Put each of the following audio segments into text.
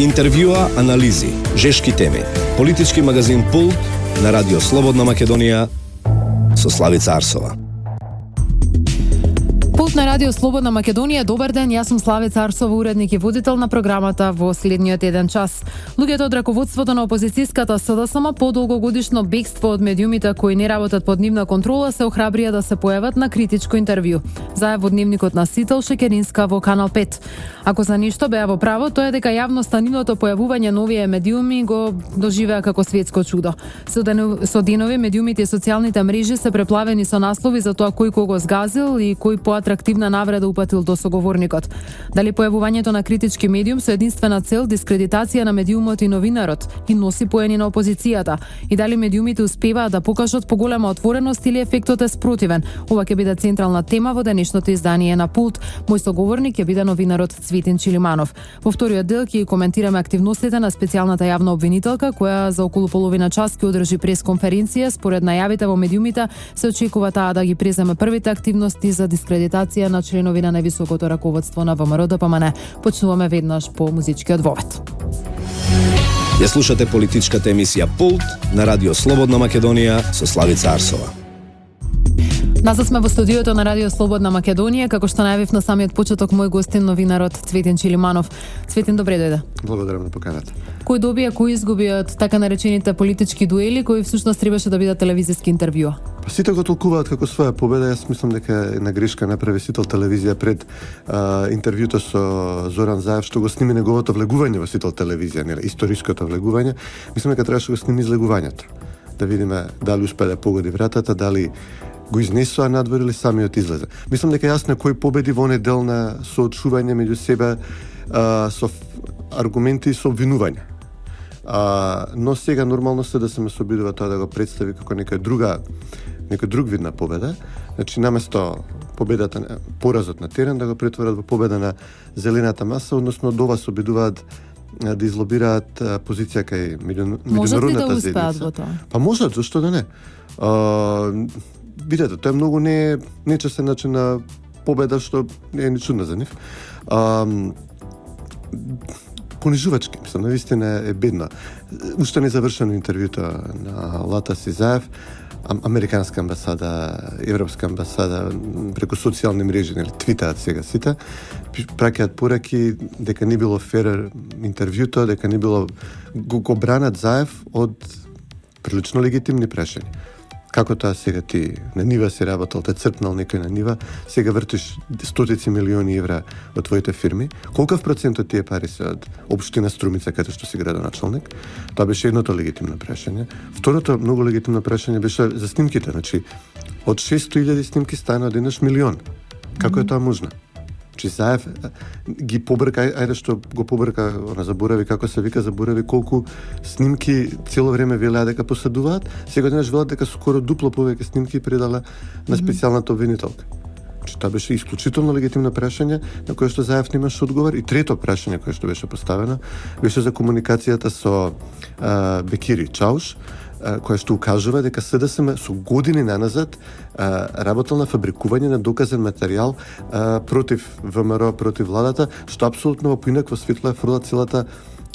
Интервјуа, анализи, жешки теми. Политички магазин Пулт на Радио Слободна Македонија со Славица Арсова. Пулт на Радио Слободна Македонија, добар ден, јас сум Славица Арсова, уредник и водител на програмата во следниот еден час. Луѓето од раководството на опозицијската СДСМ по долгогодишно бегство од медиумите кои не работат под нивна контрола се охрабрија да се појават на критичко интервју. Заев во дневникот на Сител Шекеринска во Канал 5. Ако за ништо беа во право, тоа е дека јавноста нивното појавување на овие медиуми го доживеа како светско чудо. Со денови медиумите и социјалните мрежи се преплавени со наслови за тоа кој кого сгазил и кој поатрактивна навреда упатил до соговорникот. Дали појавувањето на критички медиум со единствена цел дискредитација на медиумот и новинарот и носи поени на опозицијата, и дали медиумите успеваат да покажат поголема отвореност или ефектот е спротивен. Ова ќе биде централна тема во денешното издание на Пулт. Мој соговорник ќе биде новинарот Цветин Чилиманов. Во вториот дел ќе коментираме активностите на специјалната јавна обвинителка, која за околу половина час ќе одржи пресконференција. Според најавите во медиумите се очекува таа да ги преземе првите активности за дискредитација на членови на највисокото раководство на ВМРО-ДПМН. Почнуваме веднаш по музичкиот вовед. Ја слушате политичката емисија Пулт на Радио Слободна Македонија со Славица Арсова. Назад сме во студиото на Радио Слободна Македонија, како што најавив на самиот почеток, мој гостин новинарот Цветин Чилиманов. Цветин, добре дојде. Благодарам на поканата. Кој добија, кој изгуби од така наречените политички дуели, кои всушност требаше да бидат телевизиски интервјуа? Па сите го толкуваат како своја победа. Јас мислам дека една грешка направи Сител телевизија пред интервјуто со Зоран Заев, што го сними неговото влегување во Сител телевизија, нели, историското влегување. Мислам дека требаше да го сними излегувањето. Да видиме дали успе да погоди вратата, дали го изнесоа надвор или самиот излезе. Мислам дека јасно кој победи во оној дел на соочување меѓу себе со аргументи и со обвинување. Но сега нормално се да се ме собидува тоа да го представи како некој друг вид на победа. Значи наместо победата, поразот на терен, да го претворат во победа на зелената маса, односно од ова се обидуваат да излобираат позиција кај меѓународната заедница. Можат ли да успеат во тоа? Па можат, зашто да не? Видете, тоа е многу нечестен начин на победа, што не е ни чудно за нив. Понижувачки, мислам, навистина е бедно. Уште не завршено интервјуто на Лата Сизаев, Американска амбасада, Европска амбасада, преку социјални мрежи, нели, твитаат сега сите, праќаат пораки дека не било фер интервјуто, дека не било го бранат Заев од прилично легитимни прашања. Како тоа сега ти на нива си работел, те црпнал некој на нива, сега вртиш стотици милиони евра од твоите фирми. Колкав процент од тие пари се од општина Струмица, каде што си градоначалник? Тоа беше едното легитимно прашање. Второто многу легитимно прашање беше за снимките, значи од 600.000 снимки стана одеднаш милион. Како е тоа можно? Чи Заев ги побрка, ајде што го побрка, заборави како се вика, заборави колку снимки цело време велеа дека поседуваат, сега денес велат дека скоро дупло повеќе снимки предала на специјалната обвинителка. Че тоа беше исклучително легитимно прашање на кое што Заев немаше одговор. И трето прашање кое што беше поставено беше за комуникацијата со Бекири Чауш, која што укажува дека СДСМ со години наназад работел на фабрикување на доказен материјал против ВМРО, против владата, што апсолутно во поинакво светло е фрла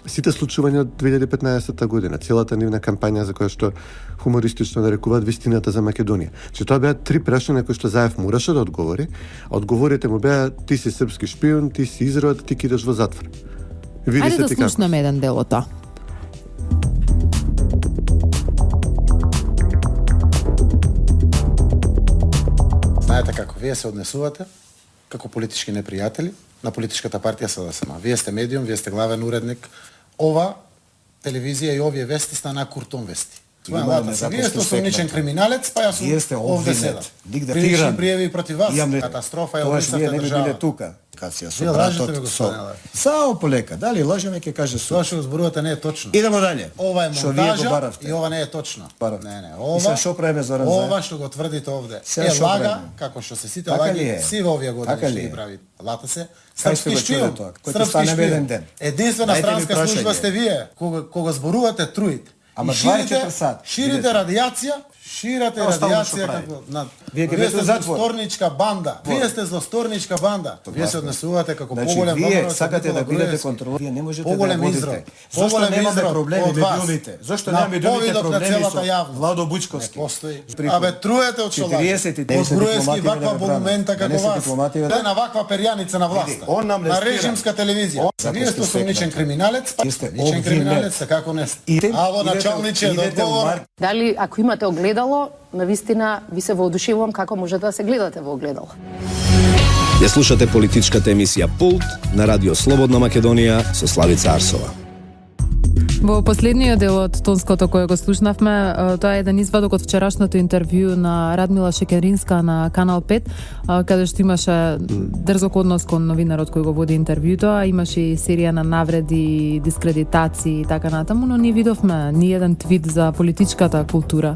сите случувања од 2015 година, целата нивна кампања за која што хумористично нарекуваат вистината за Македонија. Че тоа беа три прашања кои што Заев мораше да одговори, а одговорите му беа: ти си српски шпион, ти си изрод, ти кидаш во затвор. Ајде да слушнеме еден дел од тоа. Знаете како вие се однесувате како политички непријатели на политичката партија СДСМ. Вие сте медиум, вие сте главен уредник. Ова телевизија и овие вести стана куртон вести. Вие сте осомничен криминалец, па јас сум овде седам. Кривични пријави против вас. Катастрофа е обвисната држава. Тука, кад си ја со Вие лажете, братот со... Сао полека, дали лажеме ќе каже Тоа што зборувате не е точно. Идемо дале. Ова е монтажа и ова не е точно. Не, ова. Што правиме Зоран Заев? Ова што го тврдите овде е лага, како што се сите лаги, си во овие години што ги прави. Лата се. Српски шпион. Српски шпион. Единствена странска служба сте вие, кога зборувате труите. Ама 24 сат. Ширите радијација, Ширате Тоа стално радиација што прави. како на Вие ќе вие бете сте затвор. злосторничка банда. Вие сте злосторничка банда. Вие се однесувате како Значи, поголем вие номер од сакате да Битола бидете Груевски. контролор, вие не можете Поголем да ја изрод. водите. Зошто Поголем немаме изрод проблеми од вас. медиумите? Зошто На немаме медиумите повидок на проблеми целата со јавност? Владо Не Бучковски? постои. Приход. Абе труете од што лаже. 40 Од Груевски дипломати ваква да болумента направи. како Не се вас. дипломати, бе. Те на ваква перјаница на власта. Он нам на лестира. режимска телевизија. Затоа Вие сте сте сумничен секнати. криминалец, Вие сте сумничен обвинет. криминалец, како не сте. Идете- Ало идете- началниче да идете у одговор. Марк- Дали ако имате огледало, навистина ви се воодушевувам како можете да се гледате во огледало. Ја слушате политичката емисија Пулт на Радио Слободна Македонија со Славица Арсова. Во последниот дел од тонското кое го слушнавме, тоа е еден извадок од вчерашното интервју на Радмила Шекеринска на Канал 5, каде што имаше дрзок однос кон новинарот кој го води интервјуто, имаше и серија на навреди, дискредитации и така натаму, но не видовме ни еден твит за политичката култура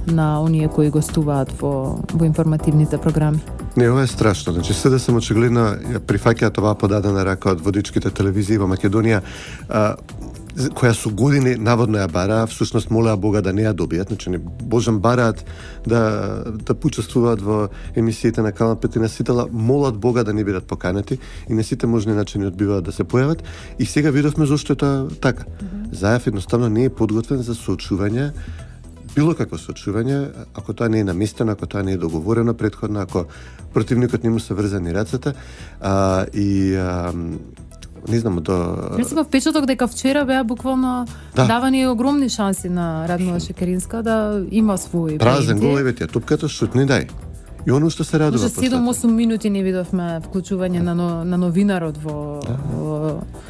на оние кои гостуваат во информативните програми. Не, ова е страшно. Значи, СДСМ очигледно ја прифаќаат оваа подадена рака од водичките телевизии во Македонија, која со години наводно ја бараа, всушност молеа Бога да не ја добијат, значи не божам бараат да учествуваат во емисиите на Канал 5 и на ситела, молат Бога да не бидат поканети и на сите можни начини одбиваат да се појават и сега видовме зошто е тоа така. Заев едноставно не е подготвен за соочување, било какво соочување, ако тоа не е наместено, ако тоа не е договорено претходно, ако противникот не му се врзани рацете, не знам, Јас имав впечаток дека вчера беа буквално давани огромни шанси на Радмила Шекеринска да има свој празен гол, еве ти топката шутни дај. И оно што се радува. Може 7-8 минути не видовме вклучување на новинарот во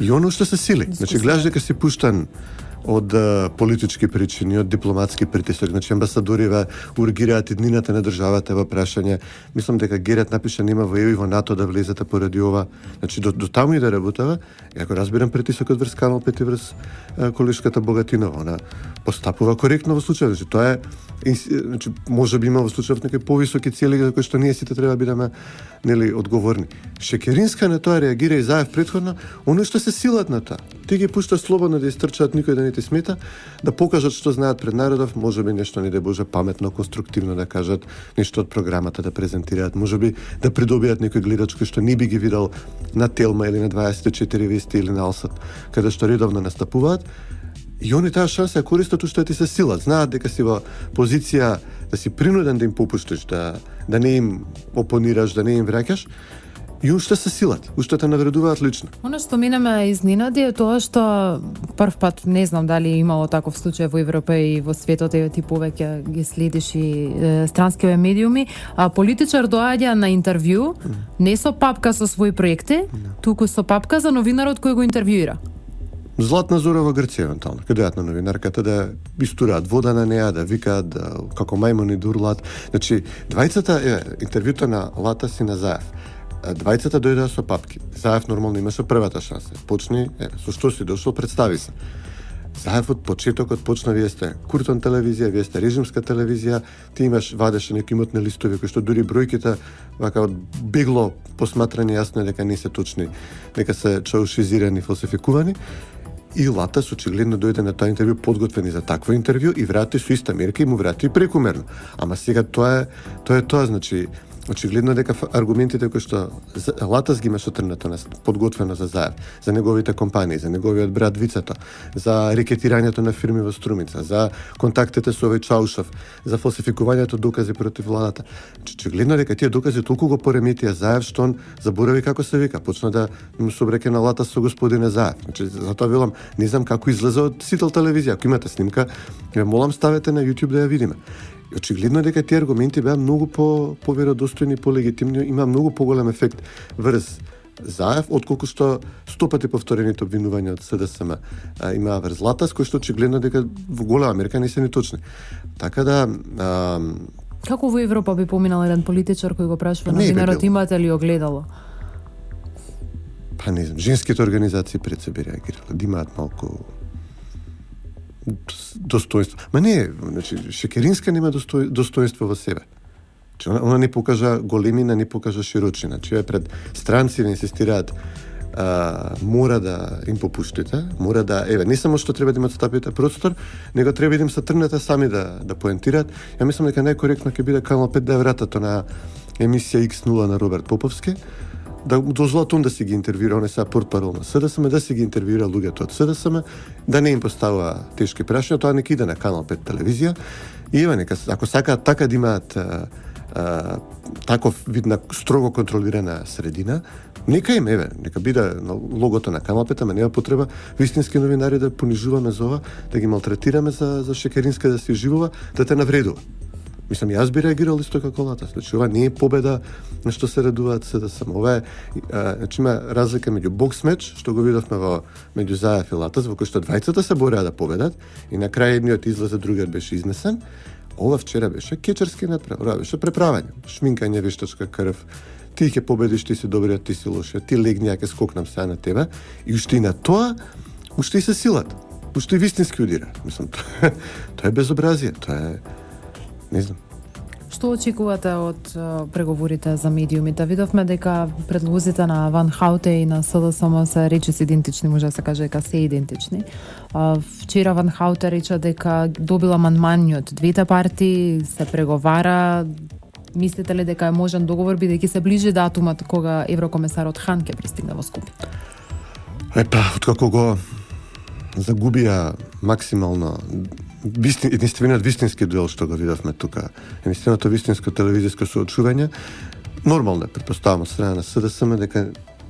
И оно што се сили. Значи гледаш дека си пуштан од политички причини, од дипломатски притисок. Значи амбасадориве ургираат иднината на државата во прашање. Мислам дека Герет напиша нема во ЕУ и во НАТО да влезете поради ова. Значи до таму и да работава. И ако разбирам притисокот врз Канал 5 и врз колешката Богатинова, она постапува коректно во случајот. Значи тоа е значи може би има во случајот некои повисоки цели за кои што ние сите треба да бидеме нели одговорни. Шекеринска на тоа реагира и Заев претходно, оно што се силат на тоа. Ти ги пушта слободно да истрчаат, никој да не ти смета, да покажат што знаат пред народов, можеби нешто не да боже паметно, конструктивно да кажат, нешто од програмата да презентираат, можеби да придобијат некој гледач кој што не би ги видел на Телма или на 24 вести или на Алсат, каде што редовно настапуваат. И они таа шанса ја користат уште ти се силат. Знаат дека си во позиција да си принуден да им попуштиш, да не им опонираш, да не им враќаш. И уште се силат, уште те навредуваат лично. Оно што мене ме изненади е тоа што прв пат, не знам дали имало таков случај во Европа и во светот, еве ти повеќе ги следиш и странските медиуми, а политичар доаѓа на интервју не со папка со своји проекти, туку со папка за новинарот кој го интервјуира. Златна Зора во Грција евентуално, каде на новинарката да истураат вода на неа, да викаат, да како мајмуни да урлаат. Значи, двајцата интервјуто на Латас и на Заев. Двајцата дојдоа со папки. Заев нормално имаше првата шанса. Почни, со што си дошол, представи се. Заев од почетокот почна, вие сте Куртон телевизија, вие сте режимска телевизија, ти имаш вадеше неки имотни листови кои што дури бројките вака од бегло посматрање јасно дека не се точни, дека се чаушизирани, фалсификувани. И Латас очигледно дојде на тоа интервју подготвени за такво интервју и врати со иста мерка и му врати и прекумерно. Ама сега тоа е тоа, значи очигледно дека аргументите кои што Латас ги имаше трнато подготвено за Заев, за неговите компании, за неговиот брат Вицето, за рекетирањето на фирми во Струмица, за контактите со овој Чаушов, за фалсификувањето докази против владата. Очигледно дека тие докази толку го пореметија Заев што он заборави како се вика, почна да му се обреке на Латас со господине Заев. Значи затоа велам, не знам како излезе од Сител телевизија. Ако имате снимка, ве молам ставете на YouTube да ја видиме. И очигледно дека тие аргументи беа многу поверодостојни, полегитимни, има многу поголем ефект врз Заев, отколку што 100 пати повторените обвинувања од СДСМ има врз Латас, кои што очигледно дека во голема мерка не се ни точни. Така да Како во Европа би поминал еден политичар кој го прашува новинарот имате ли огледало? Па не знам, женските организации пред се би реагирале, да имаат малку достоинство. Ма не, значи Шекеринска нема достоинство во себе. Значи, она не покажа големина, не покажа широчина. Значи пред странци инсистираат мора да им попуштите, мора да, не само што треба да имат стапите простор, него треба да им се тргнете сами да поентираат. Ја мислам дека најкоректно ќе биде Канал 5 да е вратата на емисија X0 на Роберт Поповски, да дозволат он да си ги интервјуира, он е сега портпарол на СДСМ, да си ги интервјуира луѓето од СДСМ, да не им поставува тешки прашања, тоа нека иде на Канал 5 телевизија. И ева, нека, ако сакаат така да имаат таков вид на строго контролирана средина, нека им, нека биде на логото на Канал 5, ама нема потреба вистински новинари да понижуваме за ова, да ги малтретираме за Шекеринска да се живува, да те навредува. Мислам, јас би реагирал исто како Лата. Значи, ова не е победа на што се радуваат СДСМ. Ова е, значи, има разлика меѓу бокс меч, што го видовме меѓу Заев и Латас, во кој што двајцата се бореа да победат, и на крај едниот излезе, другиот беше изнесен. Ова вчера беше кечерски надправ, ова беше преправање, шминкање, вештачка крв. Ти ќе победиш, ти си добриот, ти си лошиот, ти легни, ја ќе скокнам сега на тебе. И уште и на тоа, уште и се силат. Уште и вистински удира. Мислам, тоа е безобразие, тоа е не знам. Што очекувате од преговорите за медиумите? Видовме дека предлозите на Ван Хауте и на СДСМ се речиси идентични, може да се каже дека се идентични. Вчера Ван Хауте рече дека добила амандмани од двете партии, се преговара. Мислите ли дека е можен договор, бидејќи се ближи датумот кога еврокомесарот Хан ќе пристигне во Скопје? Откако го загубија максимално единствениот вистински дуел што го видовме тука, единственото вистинско телевизиско соочување, нормално е, претпоставам од страна на СДСМ дека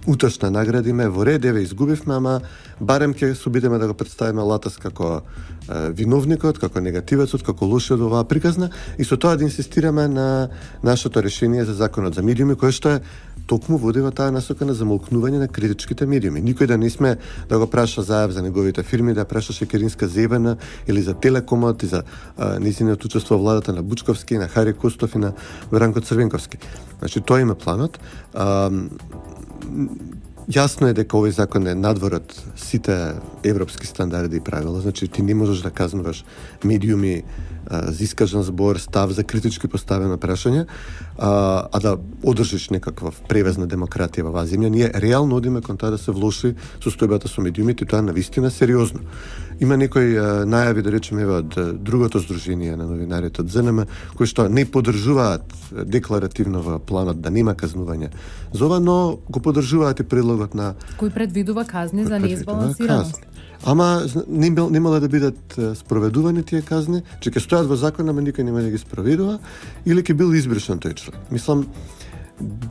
утешна наградиме, во ред, изгубивме, ама барем ќе се обидеме да го представиме Латас како виновникот, како негативецот, како лошиот оваа приказна, и со тоа да инсистираме на нашето решение за законот за медиуми, кое што е токму води во таа насока на замолкнување на критичките медиуми. Никој да не сме да го праша Заев за неговите фирми, да праша Шекеринска за ЕВН или за Телекомот и за низиниот учество во владата на Бучковски, на Хари Костов и на Бранко Црвенковски. Значи, тоа има планот. Јасно е дека овој закон е надвор од сите европски стандарди и правила. Значи, ти не можеш да казнуваш медиуми за искажан збор, став за критички поставено прашање, а да одржиш некаква превезна демократија во оваа земја. Ние реално одиме кон тоа да се влоши состојбата со медиумите, тоа навистина сериозно. Има некои најави, да речеме, од другото здружение на новинарите од ЗНМ, кои што не поддржуваат декларативно во планот да нема казнување за ова, но го поддржуваат и предлогот на кој предвидува казни за неизбалансираност. Ама немало да бидат спроведувани тие казни, че ќе стојат во закон, ама никој нема да ги спроведува, или ќе бил избришан тој човек. Мислам,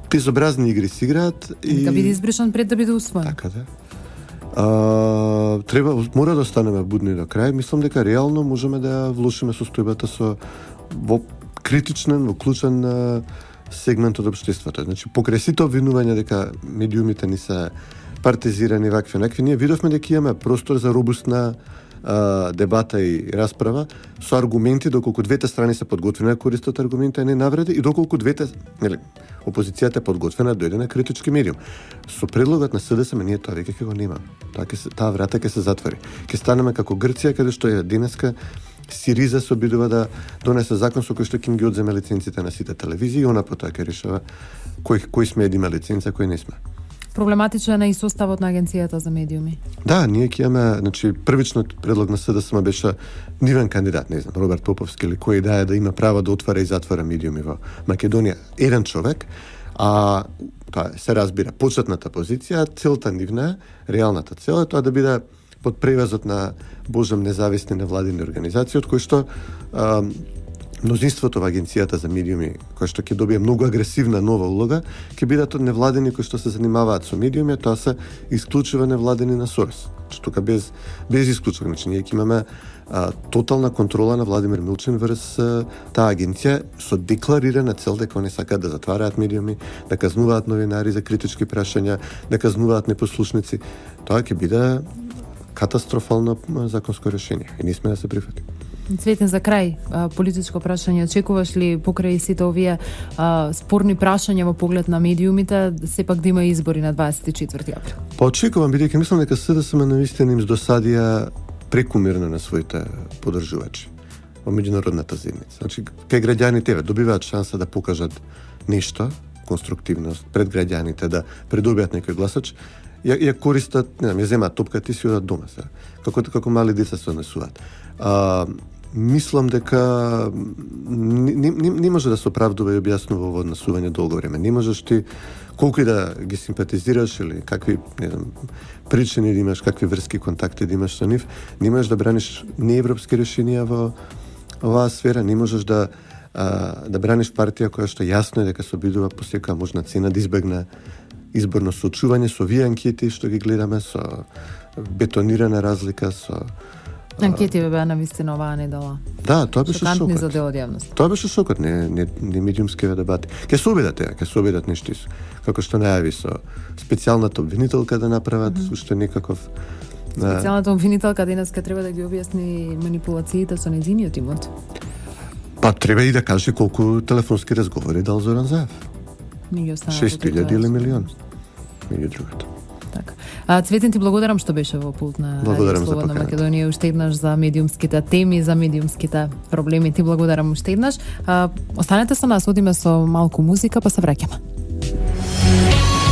безобразни игри се играат и Нека биде избришан пред да биде усвоен. Така да. Мора да останеме будни до крај. Мислам дека реално можеме да влошиме состојбата во критичен, во клучен сегмент од општеството. Значи, покрај сите обвинувања дека медиумите ни се партизирани, вакви, ние видовме дека имаме простор за робустна дебата и расправа со аргументи, доколку двете страни се подготвени да користат аргументи, а не навреди, и доколку опозицијата е подготвена да дојде на критички медиум. Со предлогот на СДСМ ние тоа веќе ќе го немаме. Таа врата ќе се затвори. Ќе станеме како Грција, каде што е денеска Сириза се обидува да донесе закон со кој што ќе ги одземе лиценците на сите телевизии, и она потоа ќе решава кој сме да има лиценца, кој не сме. Проблематичен е и составот на Агенцијата за медиуми. Да, ние ќе имаме, значи првичниот предлог на СДСМ беше нивен кандидат, не знам, Роберт Поповски или кој да има право да отвара и затвора медиуми во Македонија, еден човек, а тоа се разбира почетната позиција, целта нивна, реалната цел е тоа да биде под превезот на божем независни невладини организации, од кои што мнозинството во Агенцијата за медиуми, кој што ќе добие многу агресивна нова улога, ќе бидат од невладини кои што се занимаваат со медиуми, тоа се исклучува невладини на СОРС. Тука без исклучување, значи ние ќе имаме тотална контрола на Владимир Милчин врз таа агенција со декларирана цел дека они сакаат да затвараат медиуми, да казнуваат новинари за критички прашања, да казнуваат непослушници. Тоа ќе биде катастрофално законско решение и не сме да се прифати. Цветен, за крај, политичко прашање, очекуваш ли покрај сите овие спорни прашања во поглед на медиумите, сепак да има избори на 24 април? Очекувам, бидејќи мислам дека СДСМ навистина им досадија прекумерно на своите поддржувачи во меѓународната заедница. Значи, кај граѓаните добиваат шанса да покажат нешто, конструктивност пред граѓаните, да придобијат некој гласач, ја користат, не знам, ја земаат топката и си одат дома се. Како мали деца се однесуваат. Мислам дека не може да се оправдува и објаснува во однесување долго време. Не можеш ти колку и да ги симпатизираш или какви, не знам, причини да имаш, какви врски контакти да имаш со нив, не можеш да браниш неевропски решенија во оваа сфера, не можеш да браниш партија која што јасно е дека се обидува по секоја можна цена да избегне изборно соочување со овие анкети што ги гледаме, со бетонирана разлика, со Анкети беа навистина оваа недела. Да, тоа беше Шокантни шокот. за дел од јавност. Тоа беше шокот, не медиумскиве дебати. Ќе се обидат нешто како што најави со специјалната обвинителка да направат уште некаков Специјалната обвинителка денеска треба да ги објасни манипулациите со нејзиниот имот. Па треба и да каже колку телефонски разговори дал Зоран Заев. 6.000 или милион. Меѓу другото. Така. Цветен, ти благодарам што беше во пулт на Благодарам за Слободна поканата. Македонија уште еднаш за медиумските теми, за медиумските проблеми. Ти благодарам уште еднаш. Останете со нас, одиме со малку музика, па се враќаме.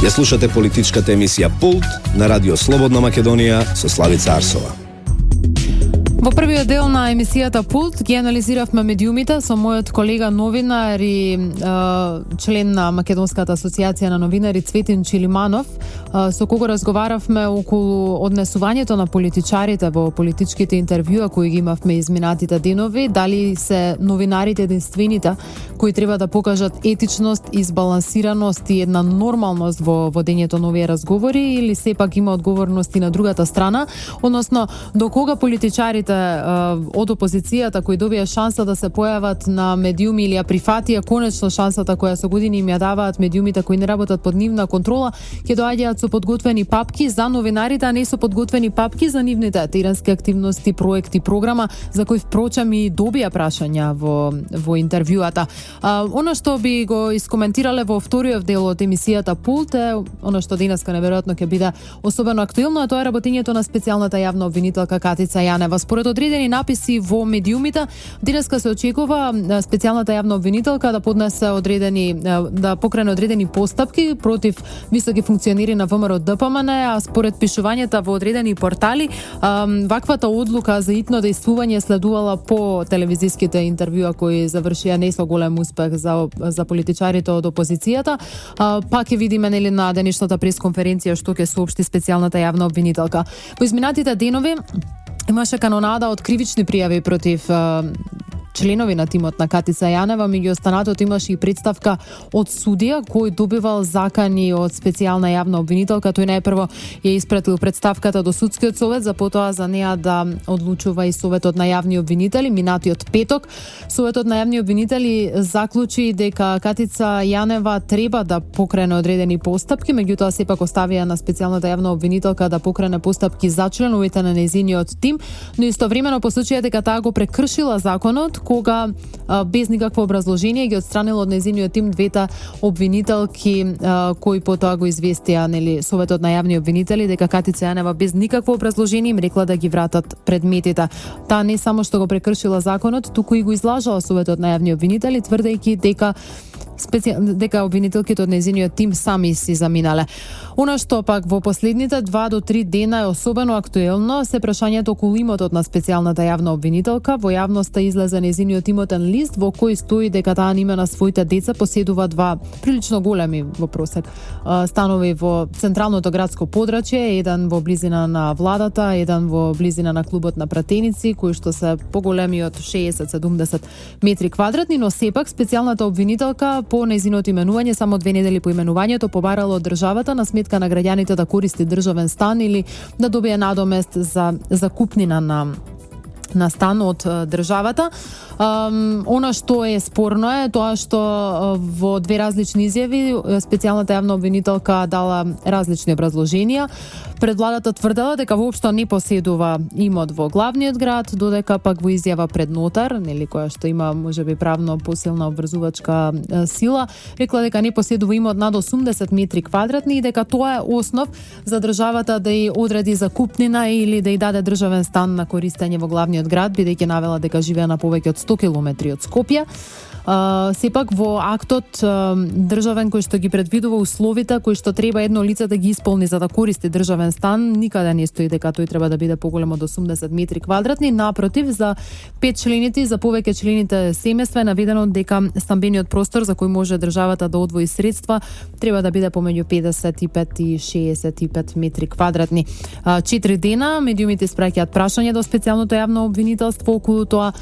Ја слушате политичката емисија Пулт на Радио Слободна Македонија со Славица Арсова. Во првиот дел на емисијата Пулт ги анализиравме медиумите со мојот колега новинар и член на Македонската асоциација на новинари Цветин Чилиманов, со кого разговаравме околу однесувањето на политичарите во политичките интервјуа кои ги имавме изминатите денови, дали се новинарите единствените кои треба да покажат етичност, избалансираност и една нормалност во водењето на овие разговори, или сепак има одговорност и на другата страна, односно до кога политичарите од опозицијата кои добија шанса да се појават на медиуми или ја прифатија конечно шансата која со години им ја даваат медиумите кои не работат под нивна контрола, ќе доаѓаат со подготвени папки за новинарите, а не со подготвени папки за нивните теrenски активности, проекти, програма, за кои впрочем и добија прашања во интервјуата. Она што би го искоментирале во вториот дел од емисијата Пулт е она што денеска неверојатно ќе биде особено актуелно, а тоа е работењето на специјалната јавна обвинителка Катица Јанева. Според одредени написи во медиумите, денеска се очекува специјалната јавна обвинителка да поднесе да покрене одредени постапки против високи функционери на ВМРО ДПМН, а според пишувањата во одредени портали, ваквата одлука за итно дејствување следувала по телевизиските интервјуа кои завршија не со голем успех за политичарите од опозицијата. Па ќе видиме нели на денешната пресконференција што ќе соопшти специјалната јавна обвинителка. Во изминатите денови имаше канонада од кривични пријави против членови на тимот на Катица Јанева, меѓу останатото имаше и представка од судија кој добивал закани од специјална јавна обвинителка. Тој најпрво ја испратил представката до судскиот совет, за потоа за неа да одлучува и советот на јавни обвинители. Минатиот петок советот на јавни обвинители заклучи дека Катица Јанева треба да покрене одредени постапки, меѓутоа сепак оставија на специјалната јавна обвинителка да покрене постапки за членовите на нејзиниот тим, но истовремено по случај дека таа го прекршила законот кога без никакво образложение ги отстранила од нејзиниот тим двете обвинителки кои потоа го известија нели советот на јавни обвинители дека Катица Јанева без никакво образложение им рекла да ги вратат предметите. Таа не само што го прекршила законот, туку и го излажала советот на јавни обвинители тврдејќи дека обвинителките од нејзиниот тим сами си заминале. Она што пак во последните 2 до 3 дена е особено актуелно се прашањето околу имотот на специјалната јавна обвинителка. Во јавноста излезе нејзиниот имотен лист во кој стои дека таа на име на своите деца поседува 2 прилично големи во просек станови во централното градско подрачје, еден во близина на владата, еден во близина на клубот на пратеници, кои што се поголеми од 60-70 метри квадратни, но сепак специјалната обвинителка по нејзиното именување само 2 недели по именувањето побарала од државата на сметка на граѓаните да користи државен стан или да добие надомест за купнина на стан од државата. Она што е спорно е тоа што во 2 различни изјави специјалната јавна обвинителка дала различни образложенија. Пред владата тврдела дека воопшто не поседува имот во главниот град, додека пак во изјава пред нотар, нели која што има можеби правно посилна обврзувачка сила, рекла дека не поседува имот над 80 метри квадратни и дека тоа е основ за државата да ја одреди за купнина или да ја даде државен стан на користење во главниот град, бидејќи навела дека живее на повеќе од 100 километри од Скопје. Сепак во актот државен кој што ги предвидува условите кои што треба едно лице да ги исполни за да користи државен стан, никаде не стои дека тој треба да биде поголем од 80 метри квадратни. Напротив, за 5 члените и за повеќе члените семејства е наведено дека стамбениот простор за кој може државата да одвои средства треба да биде помеѓу 55 и 65 метри квадратни. 4 дена медиумите испраќаат прашање до специјалното јавно обвинителство околу тоа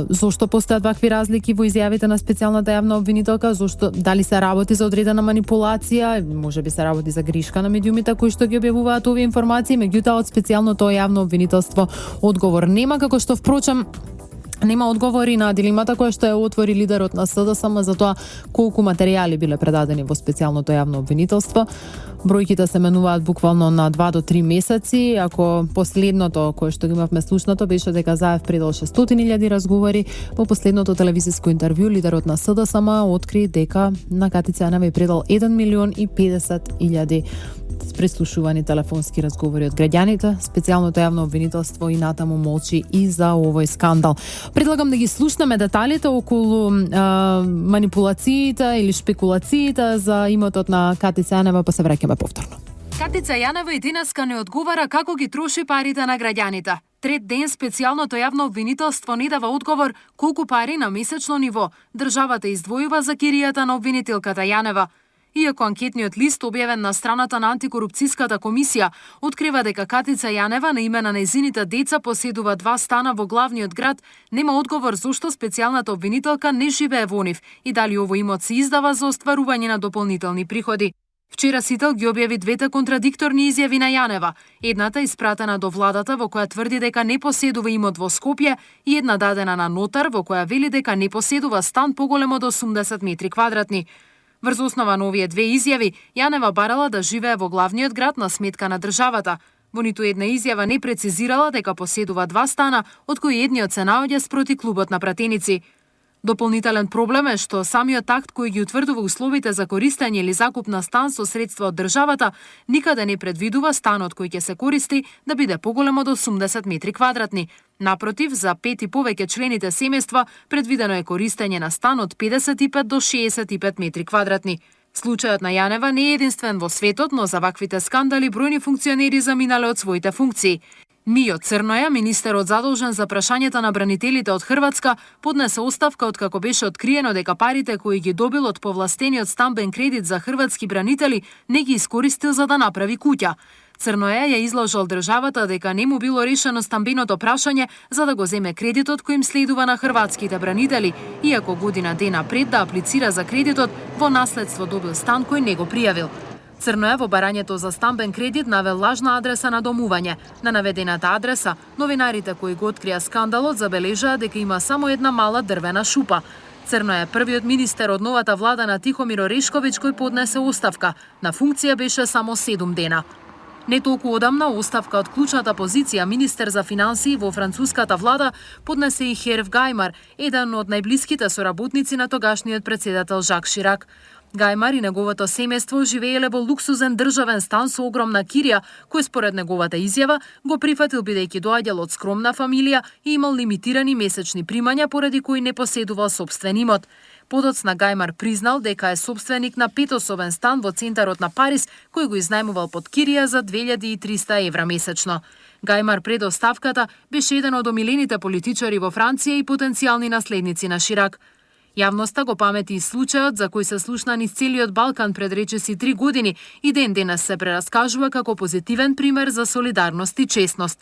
зошто постојат вакви разлики во изјавите на специјалната јавна обвинителка, зошто дали се работи за одредена манипулација, можеби се работи за грешка на медиумите кои што ги објавуваат овие информации, меѓутоа од специјалното јавно обвинителство одговор нема, како што впрочем нема одговори на дилемата која што ја отвори лидерот на СДСМ за тоа колку материјали биле предадени во специјалното јавно обвинителство. Бројките се менуваат буквално на 2 до 3 месеци, ако последното кое што ги имавме слушнато беше дека Заев предал 600.000 разговори, во последното телевизиско интервју лидерот на СДСМ откри дека на Катица Јанева предал 1.050.000 преслушувани телефонски разговори од граѓаните. Специјалното јавно обвинителство и натаму молчи и за овој скандал. Предлагам да ги слушнеме деталите околу манипулациите или шпекулациите за имотот на Катица Јанева, па се враќаме повторно. Катица Јанева и денеска не одговара како ги троши парите на граѓаните. Трет ден специјалното јавно обвинителство не дава одговор колку пари на месечно ниво државата издвојува за киријата на обвинителката Јанева. Иако анкетниот лист објавен на страната на антикорупцијската комисија открива дека Катица Јанева на име на нејзините деца поседува 2 стана во главниот град, нема одговор зошто специјалната обвинителка не живее во нив и дали овој имот се издава за остварување на дополнителни приходи. Вчера Сител ги објави двете контрадикторни изјави на Јанева. Едната испратена до владата во која тврди дека не поседува имот во Скопје и една дадена на нотар во која вели дека не поседува стан поголем од 80 метри квадратни. Врз основа на овие две изјави, Јанева барала да живее во главниот град на сметка на државата. Во ниту една изјава не прецизирала дека поседува 2 стана, од кои едниот се наоѓа спроти клубот на пратеници. Дополнителен проблем е што самиот акт кој ги утврдува условите за користење или закуп на стан со средства од државата никаде не предвидува станот кој ќе се користи да биде поголем од 80 метри квадратни. Напротив, за 5 и повеќе члените семејства предвидено е користење на стан од 55 до 65 метри квадратни. Случајот на Јанева не е единствен во светот, но за ваквите скандали бројни функционери заминале од своите функции. Мијо Црноја, министерот задолжен за прашањата на бранителите од Хрватска, поднесе оставка откако беше откриено дека парите кои ги добил од повластениот стамбен кредит за хрватски бранители не ги искористил за да направи куќа. Црноја ја изложил државата дека не му било решено стамбеното прашање за да го земе кредитот кој им следува на хрватските бранители, иако година дена пред да аплицира за кредитот, во наследство добил стан кој не го пријавил. Црноја во барањето за стамбен кредит навел лажна адреса на домување. На наведената адреса, новинарите кои го открија скандалот забележаа дека има само една мала дрвена шупа. Црноја е првиот министер од новата влада на Тихомир Орешковиќ кој поднесе оставка. На функција беше само 7 дена. Не толку одамна оставка од клучната позиција министер за финансии во француската влада поднесе и Херв Гајмар, еден од најблиските соработници на тогашниот претседател Жак Ширак. Гајмар и неговото семејство живееле во луксузен државен стан со огромна кирија, кој според неговата изјава го прифатил бидејќи доаѓал од скромна фамилија и имал лимитирани месечни примања поради кои не поседувал сопствен имот. Подоцна Гајмар признал дека е сопственик на 5-особен стан во центарот на Париз, кој го изнајмувал под кирија за 2300 евра месечно. Гајмар пред оставката беше еден од омилените политичари во Франција и потенцијални наследници на Ширак. Јавноста го памети и случајот за кој се слушна низ целиот Балкан пред речиси 3 години и ден денес се прераскажува како позитивен пример за солидарност и честност.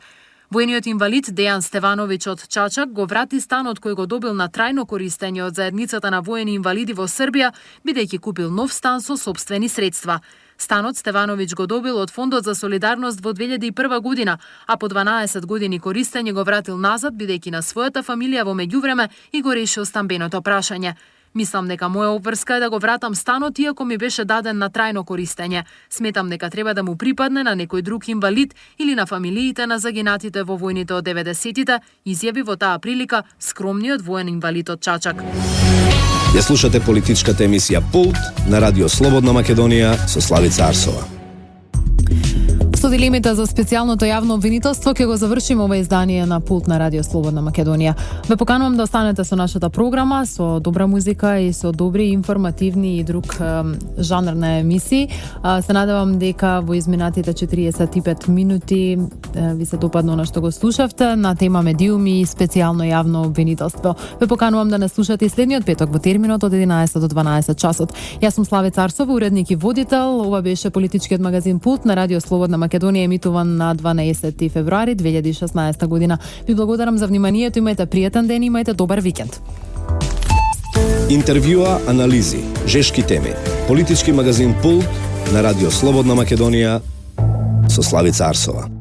Воениот инвалид Дејан Стевановиќ од Чачак го врати станот кој го добил на трајно користење од заедницата на воени инвалиди во Србија, бидејќи купил нов стан со сопствени средства. Станот Стевановиќ го добил од Фондот за солидарност во 2001 година, а по 12 години користење го вратил назад бидејќи на својата фамилија во меѓувреме и го решил стамбеното прашање. Мислам дека моја обврска е да го вратам станот иако ми беше даден на трајно користење. Сметам дека треба да му припадне на некој друг инвалид или на фамилиите на загинатите во војните од 90-тите, изјави во таа прилика скромниот воен инвалид од Чачак. Ја слушате политичката емисија Пулт на Радио Слободна Македонија со Славица Арсова. дилемите за специјалното јавно обвинителство ќе го завршиме ова издание на Пулт на Радио Слободна Македонија. Ве поканувам да останете со нашата програма, со добра музика и со добри, информативни и друг жанр на емисии. Се надевам дека во изминатите 45 минути ви се допадна она што го слушавте на тема медиуми и специјално јавно обвинителство. Ве поканувам да не слушате и следниот петок во терминот од 11 до 12 часот. Јас сум Славе Царсова, уредник и водител. Ова беше политичкиот магазин Пулт на Радио Слободна Македонија, емитуван на 12 февруари 2016 година. Ви благодарам за вниманието, имајте пријатен ден, имајте добар викенд. Интервјуа, анализи, жешки теми. Политички магазин Пулт на Радио Слободна Македонија со Славица Арсова.